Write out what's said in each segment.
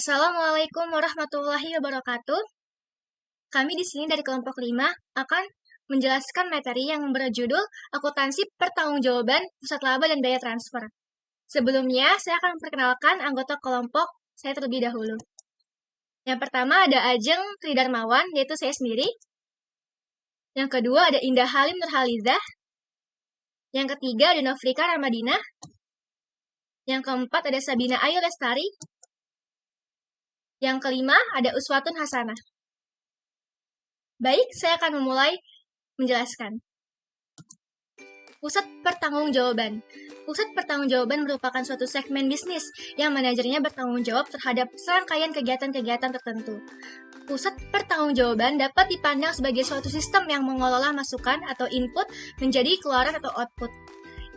Assalamualaikum warahmatullahi wabarakatuh. Kami di sini dari kelompok 5 akan menjelaskan materi yang berjudul Akuntansi Pertanggungjawaban Pusat Laba dan Biaya Transfer. Sebelumnya, saya akan memperkenalkan anggota kelompok saya terlebih dahulu. Yang pertama ada Ajeng Tridarmawan, yaitu saya sendiri. Yang kedua ada Indah Halim Nurhalizah. Yang ketiga ada Nofrika Ramadina. Yang keempat ada Sabina Ayu Lestari. Yang kelima ada Uswatun Hasanah. Baik, saya akan memulai menjelaskan. Pusat Pertanggungjawaban. Pusat Pertanggungjawaban merupakan suatu segmen bisnis yang manajernya bertanggung jawab terhadap serangkaian kegiatan-kegiatan tertentu. Pusat Pertanggungjawaban dapat dipandang sebagai suatu sistem yang mengelola masukan atau input menjadi keluaran atau output.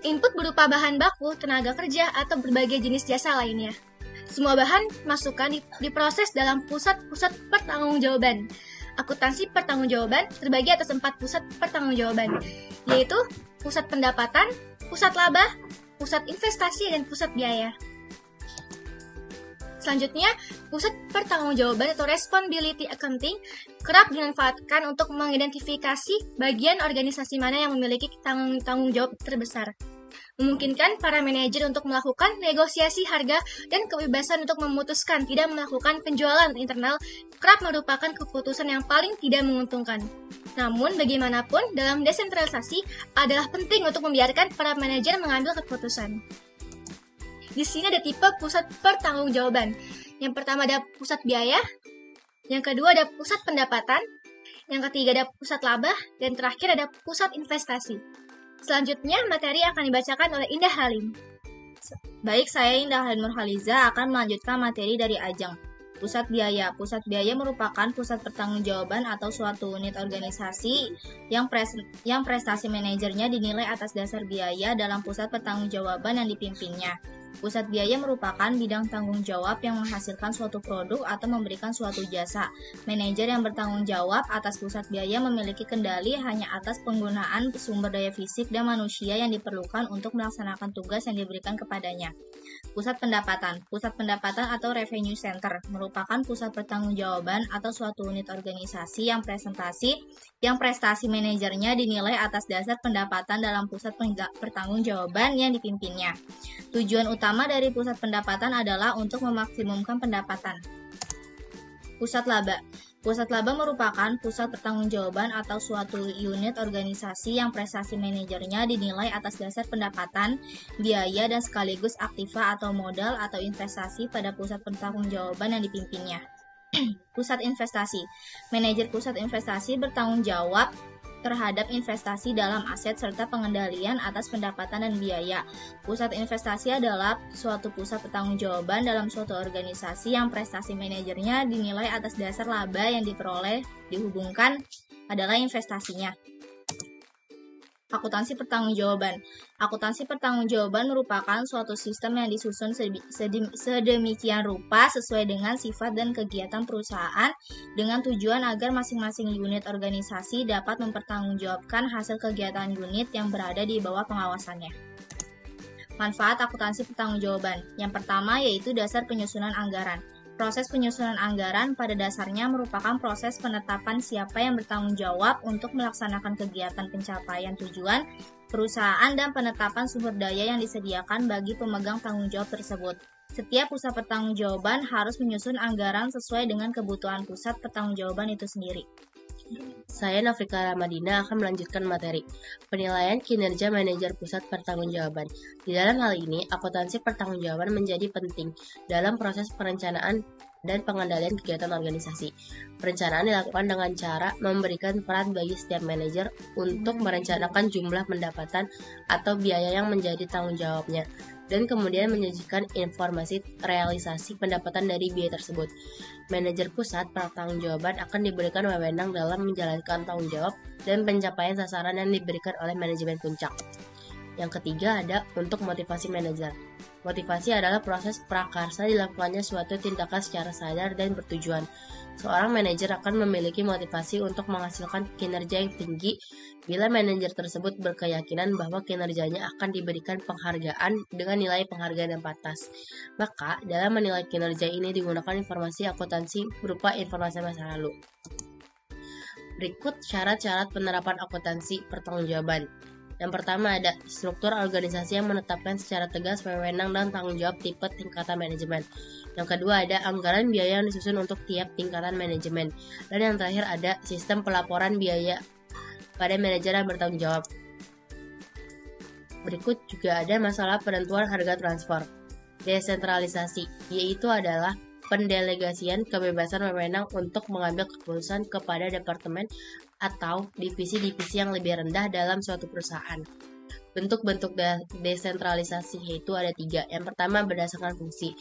Input berupa bahan baku, tenaga kerja, atau berbagai jenis jasa lainnya. Semua bahan masukan diproses dalam pusat-pusat pertanggungjawaban. Akuntansi pertanggungjawaban terbagi atas 4 pusat pertanggungjawaban, yaitu pusat pendapatan, pusat laba, pusat investasi, dan pusat biaya. Selanjutnya, pusat pertanggungjawaban atau responsibility accounting kerap dimanfaatkan untuk mengidentifikasi bagian organisasi mana yang memiliki tanggung jawab terbesar. Memungkinkan para manajer untuk melakukan negosiasi harga dan kebebasan untuk memutuskan tidak melakukan penjualan internal kerap merupakan keputusan yang paling tidak menguntungkan. Namun, bagaimanapun, dalam desentralisasi adalah penting untuk membiarkan para manajer mengambil keputusan. Di sini ada tipe pusat pertanggungjawaban. Yang pertama ada pusat biaya, yang kedua ada pusat pendapatan, yang ketiga ada pusat laba, dan terakhir ada pusat investasi. Selanjutnya, materi akan dibacakan oleh Indah Halim. Baik, saya Indah Halim Nurhalizah akan melanjutkan materi dari Ajeng. Pusat biaya. Pusat biaya merupakan pusat pertanggungjawaban atau suatu unit organisasi yang prestasi manajernya dinilai atas dasar biaya dalam pusat pertanggungjawaban yang dipimpinnya. Pusat biaya merupakan bidang tanggung jawab yang menghasilkan suatu produk atau memberikan suatu jasa. Manajer yang bertanggung jawab atas pusat biaya memiliki kendali hanya atas penggunaan sumber daya fisik dan manusia yang diperlukan untuk melaksanakan tugas yang diberikan kepadanya. Pusat pendapatan. Pusat pendapatan atau revenue center merupakan pusat pertanggungjawaban atau suatu unit organisasi yang prestasi manajernya dinilai atas dasar pendapatan dalam pusat pertanggungjawaban yang dipimpinnya. Tujuan utama dari pusat pendapatan adalah untuk memaksimumkan pendapatan. Pusat laba. Pusat laba merupakan pusat pertanggungjawaban atau suatu unit organisasi yang prestasi manajernya dinilai atas dasar pendapatan, biaya, dan sekaligus aktiva atau modal atau investasi pada pusat pertanggungjawaban yang dipimpinnya. Pusat investasi. Manajer pusat investasi bertanggung jawab terhadap investasi dalam aset serta pengendalian atas pendapatan dan biaya. Pusat investasi adalah suatu pusat pertanggungjawaban dalam suatu organisasi yang prestasi manajernya dinilai atas dasar laba yang diperoleh dihubungkan adalah investasinya. Akuntansi pertanggungjawaban. Akuntansi pertanggungjawaban merupakan suatu sistem yang disusun sedemikian rupa sesuai dengan sifat dan kegiatan perusahaan dengan tujuan agar masing-masing unit organisasi dapat mempertanggungjawabkan hasil kegiatan unit yang berada di bawah pengawasannya. Manfaat akuntansi pertanggungjawaban. Yang pertama yaitu dasar penyusunan anggaran. Proses penyusunan anggaran pada dasarnya merupakan proses penetapan siapa yang bertanggung jawab untuk melaksanakan kegiatan pencapaian tujuan perusahaan dan penetapan sumber daya yang disediakan bagi pemegang tanggung jawab tersebut. Setiap pusat pertanggungjawaban harus menyusun anggaran sesuai dengan kebutuhan pusat pertanggungjawaban itu sendiri. Saya Nofrika Ramadina akan melanjutkan materi penilaian kinerja manajer pusat pertanggungjawaban. Di dalam hal ini, akuntansi pertanggungjawaban menjadi penting dalam proses perencanaan dan pengendalian kegiatan organisasi. Perencanaan dilakukan dengan cara memberikan peran bagi setiap manajer untuk merencanakan jumlah pendapatan atau biaya yang menjadi tanggung jawabnya, dan kemudian menyajikan informasi realisasi pendapatan dari biaya tersebut. Manajer pusat pertanggungjawaban akan diberikan wewenang dalam menjalankan tanggung jawab dan pencapaian sasaran yang diberikan oleh manajemen puncak. Yang ketiga ada untuk motivasi manajer. Motivasi adalah proses prakarsa dilakukannya suatu tindakan secara sadar dan bertujuan. Seorang manajer akan memiliki motivasi untuk menghasilkan kinerja yang tinggi bila manajer tersebut berkeyakinan bahwa kinerjanya akan diberikan penghargaan dengan nilai penghargaan yang pantas. Maka, dalam menilai kinerja ini digunakan informasi akuntansi berupa informasi masa lalu. Berikut syarat-syarat penerapan akuntansi pertanggungjawaban. Yang pertama ada struktur organisasi yang menetapkan secara tegas wewenang dan tanggung jawab tipe tingkatan manajemen. Yang kedua ada anggaran biaya yang disusun untuk tiap tingkatan manajemen. Dan yang terakhir ada sistem pelaporan biaya pada manajer yang bertanggung jawab. Berikut juga ada masalah penentuan harga transfer. Desentralisasi, yaitu adalah pendelegasian kebebasan wewenang untuk mengambil keputusan kepada departemen atau divisi-divisi yang lebih rendah dalam suatu perusahaan. Bentuk-bentuk desentralisasi yaitu ada 3. Yang pertama berdasarkan fungsi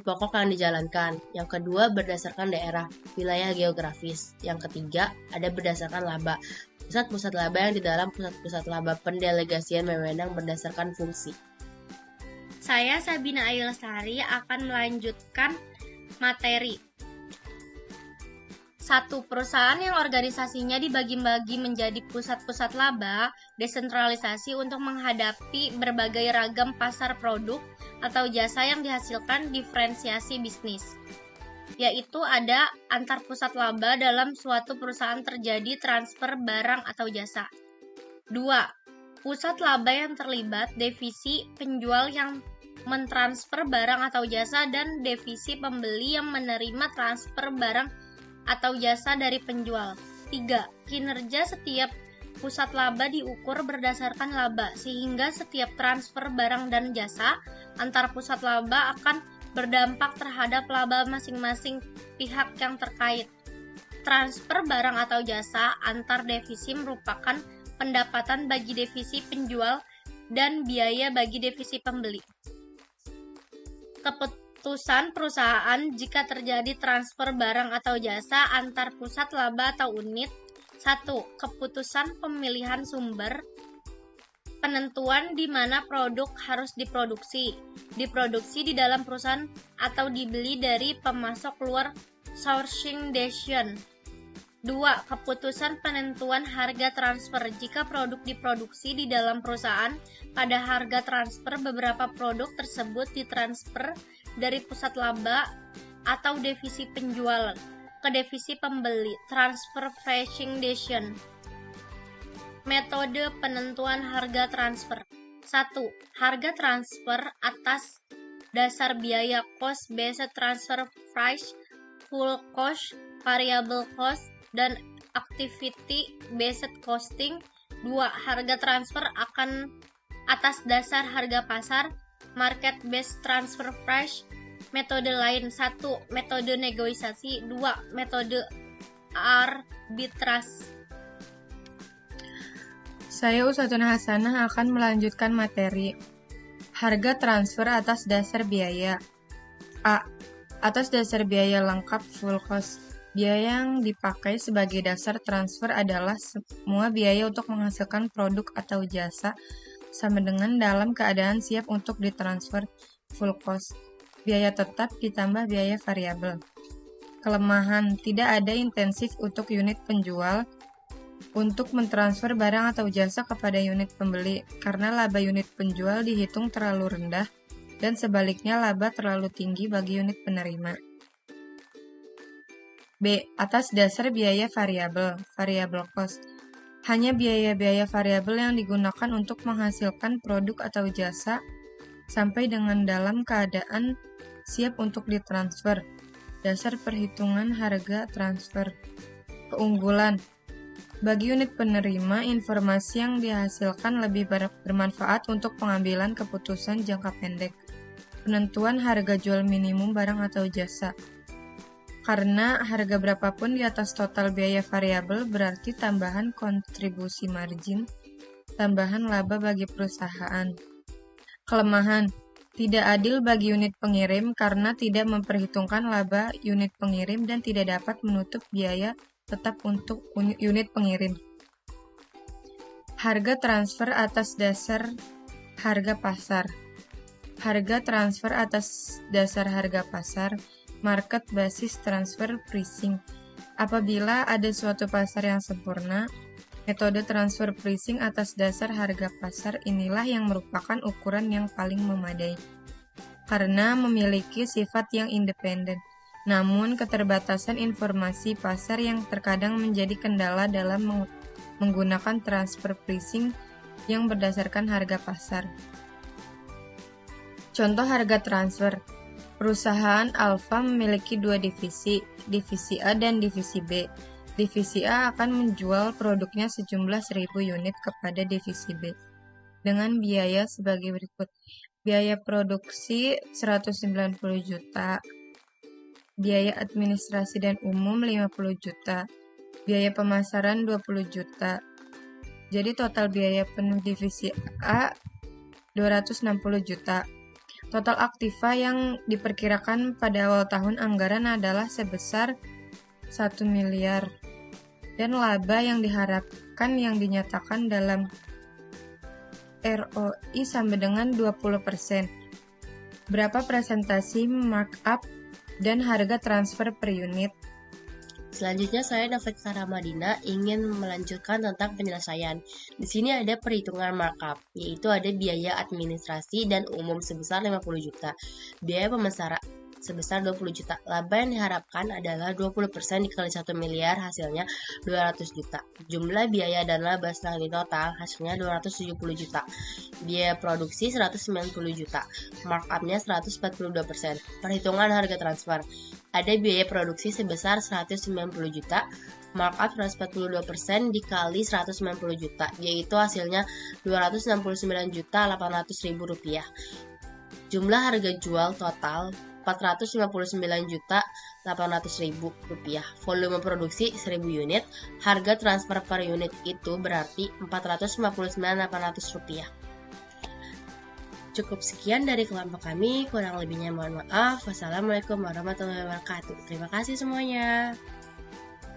pokok yang dijalankan. Yang kedua berdasarkan daerah, wilayah geografis. Yang ketiga ada berdasarkan laba. Pusat-pusat laba yang di dalam pusat-pusat laba pendelegasian wewenang berdasarkan fungsi. Saya Sabina Ayu Lestari akan melanjutkan materi. 1. Perusahaan yang organisasinya dibagi-bagi menjadi pusat-pusat laba, desentralisasi untuk menghadapi berbagai ragam pasar produk atau jasa yang dihasilkan diferensiasi bisnis. Yaitu ada antar pusat laba dalam suatu perusahaan terjadi transfer barang atau jasa. 2. Pusat laba yang terlibat divisi penjual yang mentransfer barang atau jasa dan divisi pembeli yang menerima transfer barang atau jasa dari penjual. 3. Kinerja setiap pusat laba diukur berdasarkan laba, sehingga setiap transfer barang dan jasa antar pusat laba akan berdampak terhadap laba masing-masing pihak yang terkait. Transfer barang atau jasa antar divisi merupakan pendapatan bagi divisi penjual dan biaya bagi divisi pembeli. Keputusan perusahaan jika terjadi transfer barang atau jasa antar pusat laba atau unit. 1. Keputusan pemilihan sumber. Penentuan di mana produk harus diproduksi di dalam perusahaan atau dibeli dari pemasok luar, sourcing decision. 2. Keputusan penentuan harga transfer. Jika produk diproduksi di dalam perusahaan, pada harga transfer beberapa produk tersebut ditransfer dari pusat laba atau divisi penjual ke divisi pembeli, transfer pricing decision. Metode penentuan harga transfer. 1. Harga transfer atas dasar biaya cost based transfer price, full cost, variable cost, dan activity based costing. 2. Harga transfer akan atas dasar harga pasar, market based transfer price. Metode lain. 1. Metode negosiasi. 2. Metode arbitrase. Saya Usatun Hasanah akan melanjutkan materi harga transfer atas dasar biaya. A. Atas dasar biaya lengkap full cost. Biaya yang dipakai sebagai dasar transfer adalah semua biaya untuk menghasilkan produk atau jasa sama dengan dalam keadaan siap untuk ditransfer, full cost. Biaya tetap ditambah biaya variabel. Kelemahan, tidak ada intensif untuk unit penjual untuk mentransfer barang atau jasa kepada unit pembeli karena laba unit penjual dihitung terlalu rendah dan sebaliknya laba terlalu tinggi bagi unit penerima. B. Atas dasar biaya variabel, variable cost. Hanya biaya-biaya variabel yang digunakan untuk menghasilkan produk atau jasa sampai dengan dalam keadaan siap untuk ditransfer. Dasar perhitungan harga transfer. Keunggulan. Bagi unit penerima, informasi yang dihasilkan lebih bermanfaat untuk pengambilan keputusan jangka pendek. Penentuan harga jual minimum barang atau jasa. Karena harga berapapun di atas total biaya variabel berarti tambahan kontribusi margin, tambahan laba bagi perusahaan. Kelemahan, tidak adil bagi unit pengirim karena tidak memperhitungkan laba unit pengirim dan tidak dapat menutup biaya tetap untuk unit pengirim. Harga transfer atas dasar harga pasar. harga transfer atas dasar harga pasar, market basis transfer pricing. Apabila ada suatu pasar yang sempurna, metode transfer pricing atas dasar harga pasar inilah yang merupakan ukuran yang paling memadai, karena memiliki sifat yang independen. Namun, keterbatasan informasi pasar yang terkadang menjadi kendala dalam menggunakan transfer pricing yang berdasarkan harga pasar. Contoh harga transfer. Perusahaan Alfa memiliki dua divisi A dan divisi B. Divisi A akan menjual produknya sejumlah 1.000 unit kepada divisi B dengan biaya sebagai berikut. Biaya produksi 190 juta, biaya administrasi dan umum 50 juta, biaya pemasaran 20 juta. Jadi total biaya penuh divisi A 260 juta. Total aktiva yang diperkirakan pada awal tahun anggaran adalah sebesar 1 miliar. Dan laba yang diharapkan yang dinyatakan dalam ROI sampai dengan 20%. Berapa presentasi markup dan harga transfer per unit? Selanjutnya saya Nafika Ramadina ingin melanjutkan tentang penyelesaian. Di sini ada perhitungan markup, yaitu ada biaya administrasi dan umum sebesar 50 juta, biaya pemasaran sebesar 20 juta. Laba yang diharapkan adalah 20% dikali 1 miliar, hasilnya 200 juta. Jumlah biaya dan laba setelah ditotal, hasilnya 270 juta. Biaya produksi 190 juta. Markupnya 142%. Perhitungan harga transfer. Ada biaya produksi sebesar 190 juta. Markup 142% dikali 190 juta, yaitu hasilnya 269.800.000 rupiah. Jumlah harga jual total 459.800.000 rupiah. Volume produksi 1.000 unit. Harga transfer per unit itu berarti 459.800 rupiah. Cukup sekian dari kelompok kami. Kurang lebihnya mohon maaf. Wassalamualaikum warahmatullahi wabarakatuh. Terima kasih semuanya.